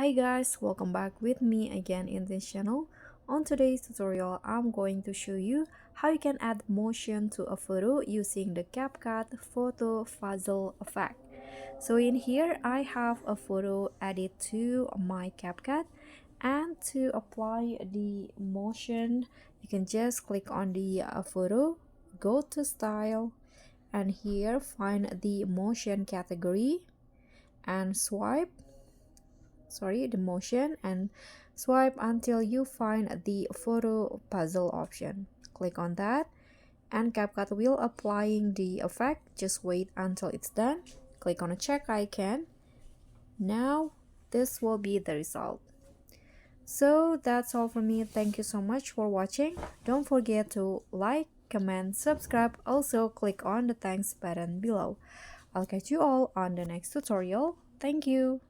Hi guys, welcome back with me again in this channel. On today's tutorial, I'm going to show you how you can add motion to a photo using the CapCut photo fuzzle effect. So in here, I have a photo added to my CapCut, and to apply the motion, you can just click on the photo, go to style, and here find the motion category and the motion and swipe until you find the photo puzzle option. Click on that and CapCut will applying the effect. Just wait until it's done. Click on a check icon. Now this will be the result. So that's all for me. Thank you so much for watching. Don't forget to like, comment, subscribe. Also click on the thanks button below. I'll catch you all on the next tutorial. Thank you.